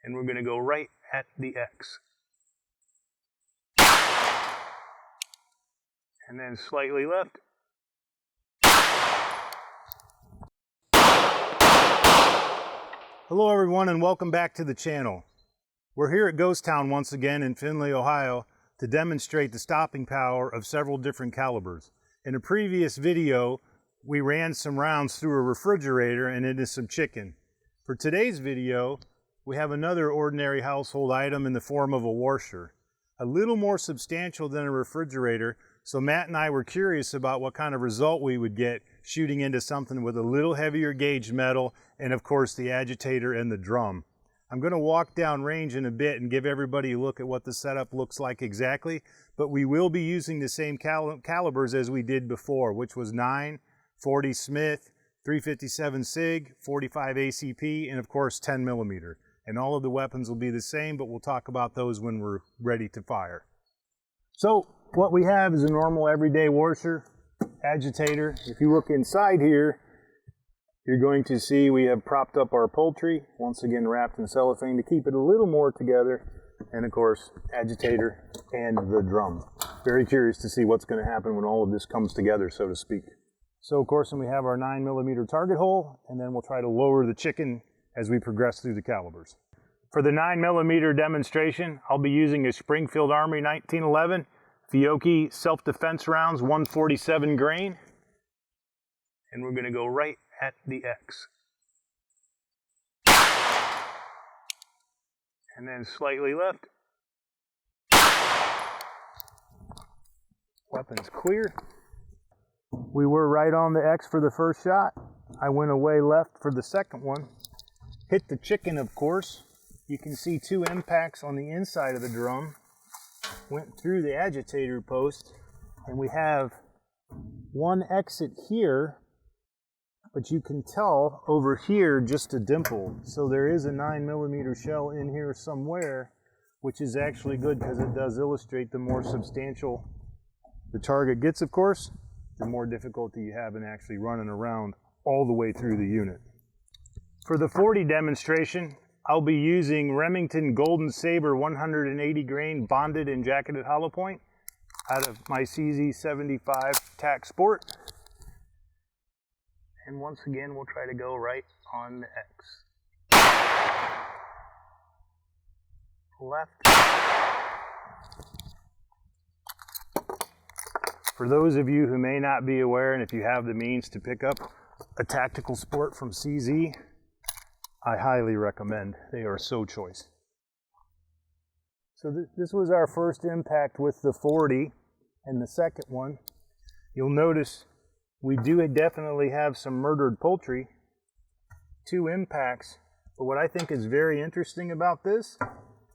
And we're going to go right at the X. And then slightly left. Hello everyone and welcome back to the channel. We're here at Ghost Town once again in Findlay, Ohio to demonstrate the stopping power of several different calibers. In a previous video, we ran some rounds through a refrigerator and into some chicken. For today's video, we have another ordinary household item in the form of a washer. A little more substantial than a refrigerator, so Matt and I were curious about what kind of result we would get shooting into something with a little heavier gauge metal and of course the agitator and the drum. I'm going to walk down range in a bit and give everybody a look at what the setup looks like exactly, but we will be using the same calibers as we did before, which was 9, 40 Smith, 357 SIG, 45 ACP, and of course 10 millimeter. And all of the weapons will be the same, but we'll talk about those when we're ready to fire. So what we have is a normal everyday washer, agitator. If you look inside here, you're going to see we have propped up our poultry, once again wrapped in cellophane to keep it a little more together, and of course agitator and the drum. Very curious to see what's going to happen when all of this comes together, so to speak. So of course, then we have our 9 millimeter target hole, and then we'll try to lower the chicken as we progress through the calibers. For the 9 millimeter demonstration, I'll be using a Springfield Armory 1911 Fiocchi self-defense rounds, 147 grain. And we're going to go right at the X. And then slightly left. Weapons clear. We were right on the X for the first shot. I went away left for the second one. Hit the chicken, of course. You can see 2 impacts on the inside of the drum. Went through the agitator post, and we have one exit here, but you can tell over here just a dimple. So there is a 9 millimeter shell in here somewhere, which is actually good because it does illustrate the more substantial the target gets, of course, the more difficulty you have in actually running around all the way through the unit. For the 40 demonstration, I'll be using Remington Golden Saber 180 grain bonded and jacketed hollow point out of my CZ75 TAC Sport. And once again, we'll try to go right on the X. Left. For those of you who may not be aware, and if you have the means to pick up a tactical sport from CZ, I highly recommend. They are so choice. So this was our first impact with the 40, and the second one. You'll notice we do definitely have some murdered poultry. 2 impacts, but what I think is very interesting about this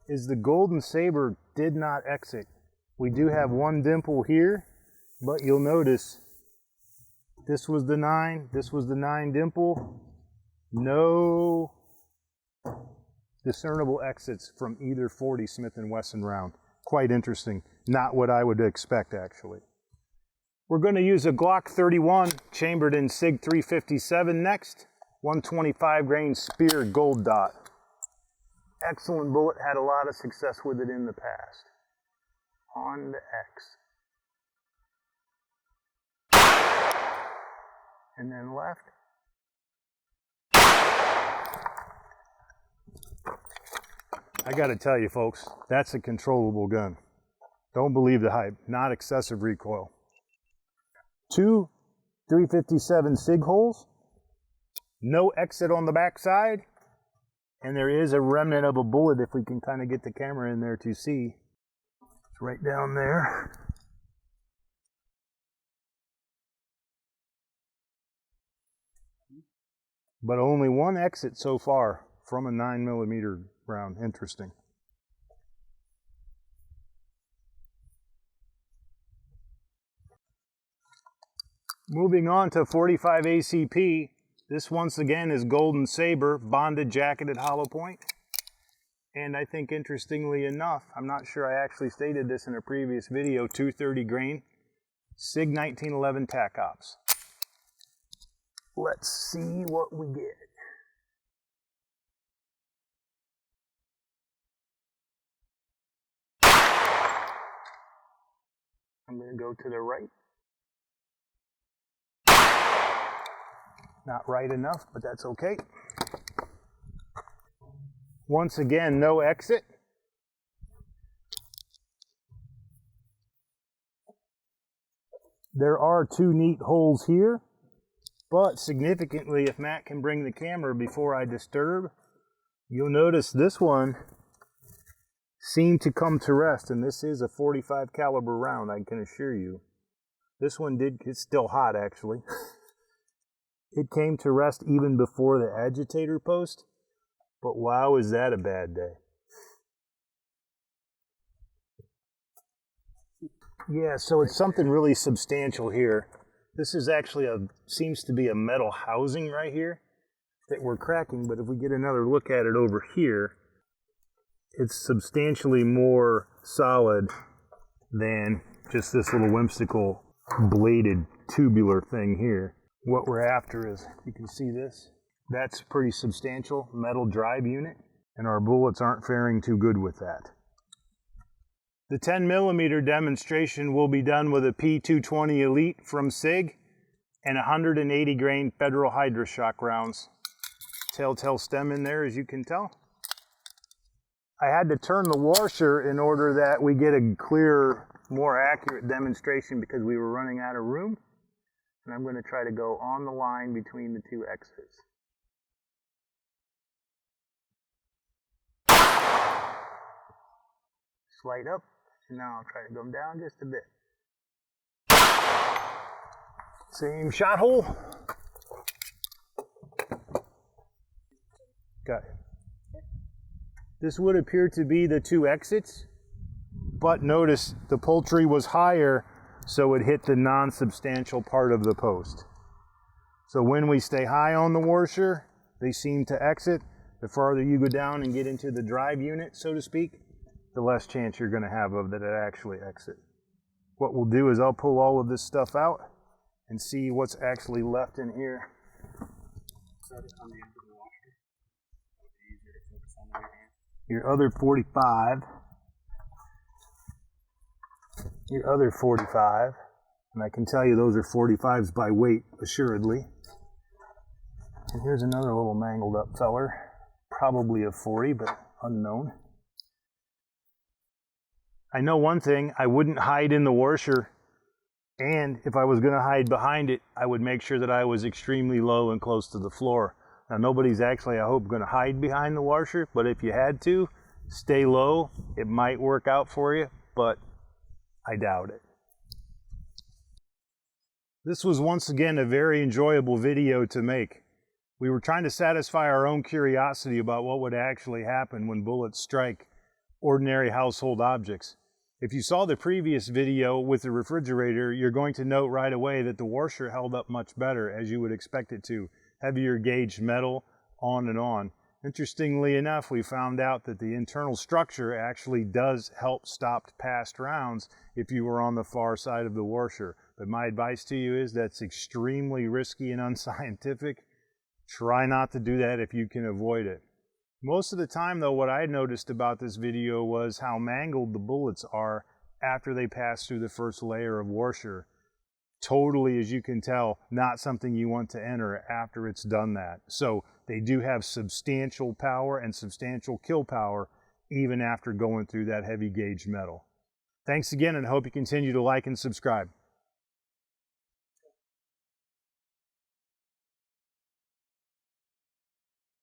is the Golden Saber did not exit. We do have 1 dimple here, but you'll notice this was the 9, this was the 9 dimple. No discernible exits from either 40 Smith and Wesson round. Quite interesting. Not what I would expect, actually. We're going to use a Glock 31 chambered in SIG 357 next. 125 grain Speer Gold Dot. Excellent bullet. Had a lot of success with it in the past. On the X. And then left. I got to tell you folks, that's a controllable gun. Don't believe the hype, not excessive recoil. 2 357 SIG holes, no exit on the back side, and there is a remnant of a bullet if we can kind of get the camera in there to see. It's right down there. But only 1 exit so far from a 9 millimeter round. Interesting. Moving on to 45 ACP. This once again is Golden Saber bonded jacketed hollow point. And I think interestingly enough, I'm not sure I actually stated this in a previous video, 230 grain SIG 1911 TacOps. Let's see what we get. I'm going to go to the right. Not right enough, but that's okay. Once again, no exit. There are 2 neat holes here, but significantly, if Matt can bring the camera before I disturb, you'll notice this one seemed to come to rest, and this is a 45 caliber round, I can assure you. This one it's still hot actually. It came to rest even before the agitator post, but wow, is that a bad day. Yeah, so it's something really substantial here. This is actually seems to be a metal housing right here that we're cracking, but if we get another look at it over here, it's substantially more solid than just this little whimsical bladed tubular thing here. What we're after is, you can see this, that's pretty substantial metal drive unit, and our bullets aren't faring too good with that. The 10mm demonstration will be done with a P220 Elite from SIG and 180 grain Federal Hydra-Shock rounds. Telltale stem in there, as you can tell. I had to turn the washer in order that we get a clearer, more accurate demonstration because we were running out of room. And I'm going to try to go on the line between the 2 X's. Slight up, and now I'll try to go down just a bit. Same shot hole. Got it. This would appear to be the 2 exits, but notice the poultry was higher, so it hit the non-substantial part of the post. So when we stay high on the washer, they seem to exit. The farther you go down and get into the drive unit, so to speak, the less chance you're going to have of that it actually exit. What we'll do is I'll pull all of this stuff out and see what's actually left in here. Your other 45. Your other 45, and I can tell you those are 45s by weight, assuredly. And here's another little mangled up feller, probably a 40, but unknown. I know one thing, I wouldn't hide in the washer, and if I was going to hide behind it, I would make sure that I was extremely low and close to the floor. Now nobody's actually, I hope, going to hide behind the washer, but if you had to, stay low. It might work out for you, but I doubt it. This was once again a very enjoyable video to make. We were trying to satisfy our own curiosity about what would actually happen when bullets strike ordinary household objects. If you saw the previous video with the refrigerator, you're going to note right away that the washer held up much better, as you would expect it to. Heavier gauge metal, on and on. Interestingly enough, we found out that the internal structure actually does help stop past rounds if you were on the far side of the washer. But my advice to you is that's extremely risky and unscientific. Try not to do that if you can avoid it. Most of the time, though, what I noticed about this video was how mangled the bullets are after they pass through the first layer of washer. Totally, as you can tell, not something you want to enter after it's done that. So they do have substantial power and substantial kill power even after going through that heavy gauge metal. Thanks again, and I hope you continue to like and subscribe.